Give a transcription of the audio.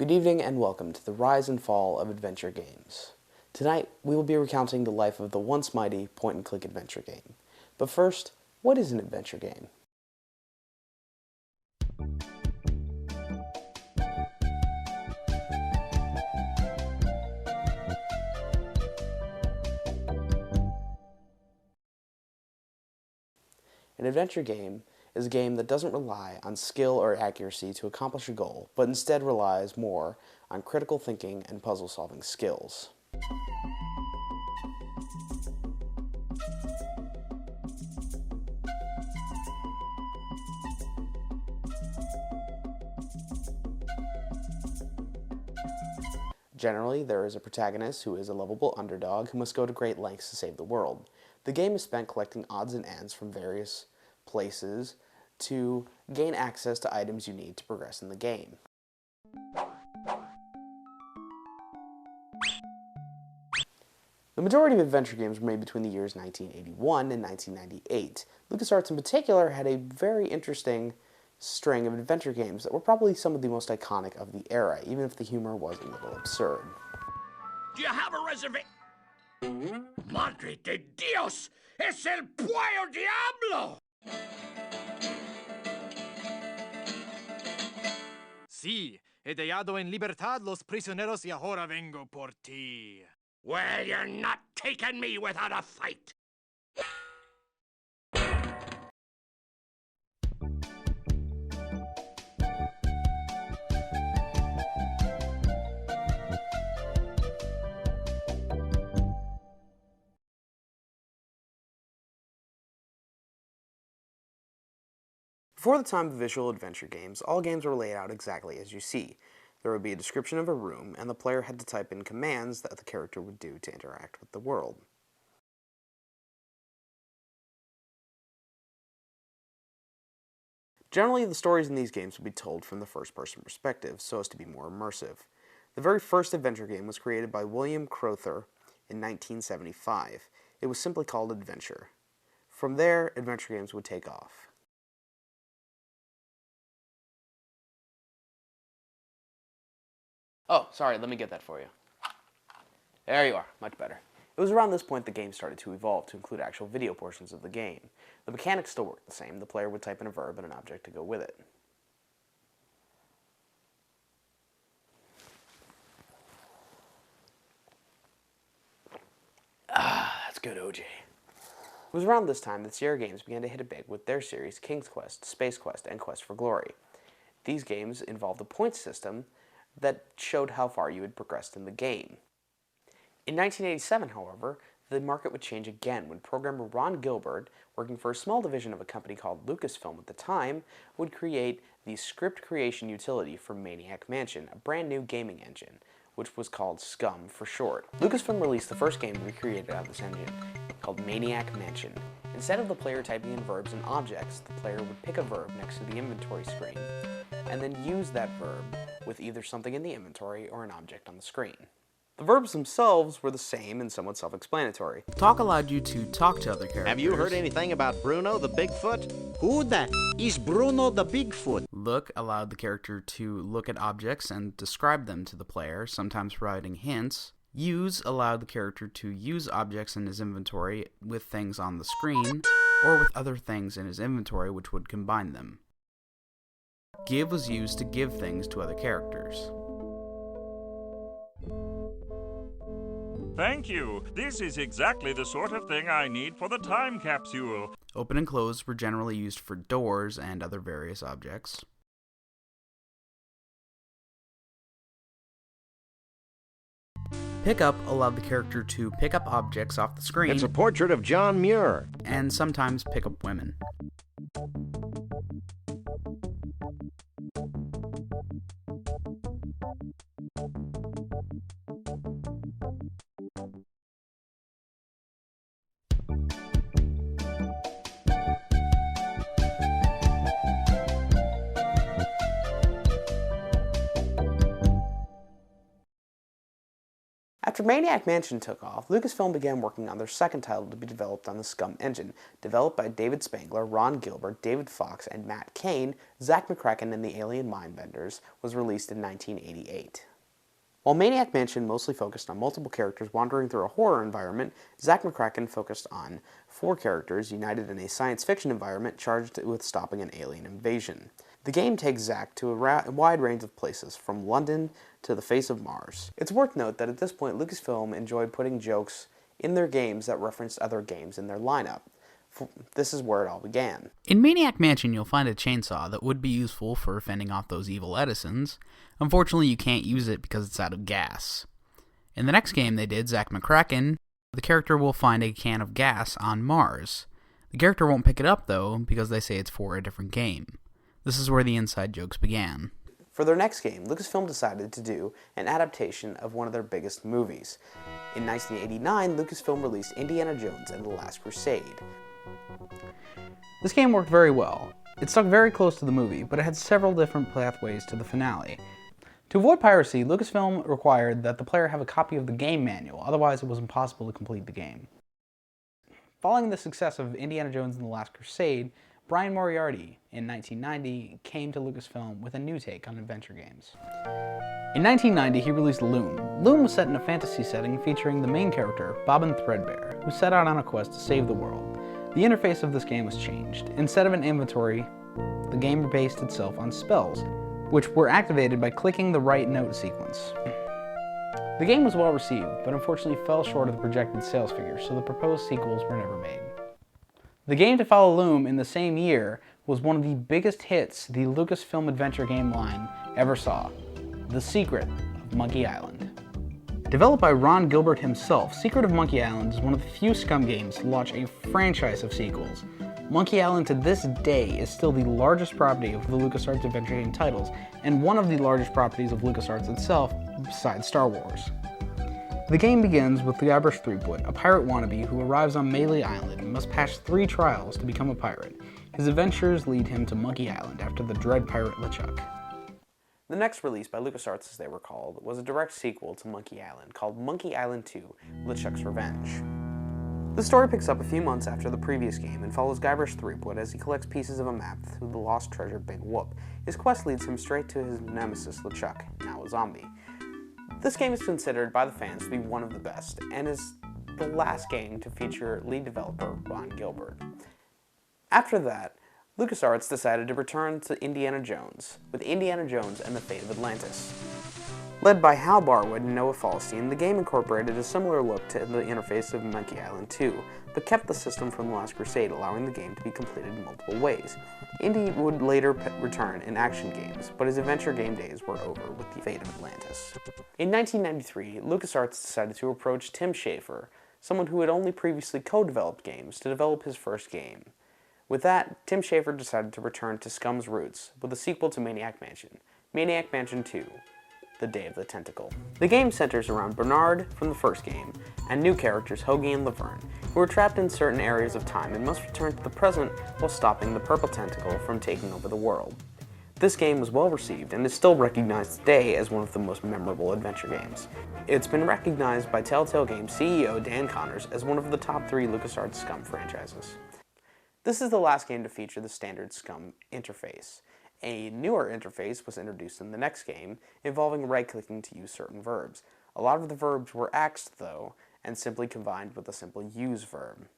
Good evening and welcome to the rise and fall of adventure games. Tonight, we will be recounting the life of the once mighty point-and-click adventure game. But first, what is an adventure game? An adventure game is a game that doesn't rely on skill or accuracy to accomplish a goal, but instead relies more on critical thinking and puzzle-solving skills. Generally, there is a protagonist who is a lovable underdog who must go to great lengths to save the world. The game is spent collecting odds and ends from various places to gain access to items you need to progress in the game. The majority of adventure games were made between the years 1981 and 1998. LucasArts in particular had a very interesting string of adventure games that were probably some of the most iconic of the era, even if the humor was a little absurd. Do you have a reservation? Madre de Dios! Es el Pollo Diablo! Sí, he dejado en libertad los prisioneros y ahora vengo por ti. Well, you're not taking me without a fight! Before the time of visual adventure games, all games were laid out exactly as you see. There would be a description of a room, and the player had to type in commands that the character would do to interact with the world. Generally, the stories in these games would be told from the first-person perspective, so as to be more immersive. The very first adventure game was created by William Crowther in 1975. It was simply called Adventure. From there, adventure games would take off. Oh, sorry, let me get that for you. There you are, much better. It was around this point the game started to evolve to include actual video portions of the game. The mechanics still worked the same. The player would type in a verb and an object to go with it. That's good, OJ. It was around this time that Sierra Games began to hit it big with their series King's Quest, Space Quest, and Quest for Glory. These games involved a point system that showed how far you had progressed in the game. In 1987, however, the market would change again when programmer Ron Gilbert, working for a small division of a company called Lucasfilm at the time, would create the script creation utility for Maniac Mansion, a brand new gaming engine, which was called SCUM for short. Lucasfilm released the first game to be created out of this engine, called Maniac Mansion. Instead of the player typing in verbs and objects, the player would pick a verb next to the inventory screen, and then use that verb with either something in the inventory or an object on the screen. The verbs themselves were the same and somewhat self-explanatory. Talk allowed you to talk to other characters. Have you heard anything about Bruno the Bigfoot? Who that? Is Bruno the Bigfoot? Look allowed the character to look at objects and describe them to the player, sometimes providing hints. Use allowed the character to use objects in his inventory with things on the screen, or with other things in his inventory which would combine them. Give was used to give things to other characters. Thank you. This is exactly the sort of thing I need for the time capsule. Open and close were generally used for doors and other various objects. Pickup allowed the character to pick up objects off the screen. It's a portrait of John Muir. And sometimes pick up women. After Maniac Mansion took off, Lucasfilm began working on their second title to be developed on the SCUMM engine. Developed by David Spangler, Ron Gilbert, David Fox, and Matt Cain, Zak McKracken and the Alien Mindbenders was released in 1988. While Maniac Mansion mostly focused on multiple characters wandering through a horror environment, Zak McKracken focused on 4 characters united in a science fiction environment charged with stopping an alien invasion. The game takes Zak to a wide range of places, from London to the face of Mars. It's worth note that at this point Lucasfilm enjoyed putting jokes in their games that referenced other games in their lineup. This is where it all began. In Maniac Mansion, you'll find a chainsaw that would be useful for fending off those evil Edisons. Unfortunately, you can't use it because it's out of gas. In the next game they did, Zak McKracken, the character will find a can of gas on Mars. The character won't pick it up, though, because they say it's for a different game. This is where the inside jokes began. For their next game, Lucasfilm decided to do an adaptation of one of their biggest movies. In 1989, Lucasfilm released Indiana Jones and the Last Crusade. This game worked very well. It stuck very close to the movie, but it had several different pathways to the finale. To avoid piracy, Lucasfilm required that the player have a copy of the game manual, otherwise it was impossible to complete the game. Following the success of Indiana Jones and the Last Crusade, Brian Moriarty, in 1990, came to Lucasfilm with a new take on adventure games. In 1990, he released Loom. Loom was set in a fantasy setting featuring the main character, Bobbin Threadbare, who set out on a quest to save the world. The interface of this game was changed. Instead of an inventory, the game based itself on spells, which were activated by clicking the right note sequence. The game was well received, but unfortunately fell short of the projected sales figures, so the proposed sequels were never made. The game to follow Loom in the same year was one of the biggest hits the Lucasfilm adventure game line ever saw, The Secret of Monkey Island. Developed by Ron Gilbert himself, Secret of Monkey Island is one of the few SCUMM games to launch a franchise of sequels. Monkey Island to this day is still the largest property of the LucasArts adventure game titles, and one of the largest properties of LucasArts itself, besides Star Wars. The game begins with Guybrush Threepwood, a pirate wannabe who arrives on Melee Island and must pass 3 trials to become a pirate. His adventures lead him to Monkey Island after the dread pirate LeChuck. The next release by LucasArts, as they were called, was a direct sequel to Monkey Island called Monkey Island 2: LeChuck's Revenge. The story picks up a few months after the previous game and follows Guybrush Threepwood as he collects pieces of a map through the lost treasure Big Whoop. His quest leads him straight to his nemesis LeChuck, now a zombie. This game is considered by the fans to be one of the best, and is the last game to feature lead developer Ron Gilbert. After that, LucasArts decided to return to Indiana Jones, with Indiana Jones and the Fate of Atlantis. Led by Hal Barwood and Noah Falstein, the game incorporated a similar look to the interface of Monkey Island 2, but kept the system from The Last Crusade, allowing the game to be completed in multiple ways. Indy would later return in action games, but his adventure game days were over with the Fate of Atlantis. In 1993, LucasArts decided to approach Tim Schafer, someone who had only previously co-developed games, to develop his first game. With that, Tim Schafer decided to return to SCUMM's roots with a sequel to Maniac Mansion, Maniac Mansion 2: The Day of the Tentacle. The game centers around Bernard from the first game, and new characters Hoagie and Laverne, who are trapped in certain areas of time and must return to the present while stopping the Purple Tentacle from taking over the world. This game was well received and is still recognized today as one of the most memorable adventure games. It's been recognized by Telltale Games CEO Dan Connors as one of the top 3 LucasArts SCUMM franchises. This is the last game to feature the standard SCUMM interface. A newer interface was introduced in the next game, involving right-clicking to use certain verbs. A lot of the verbs were axed, though, and simply combined with a simple use verb.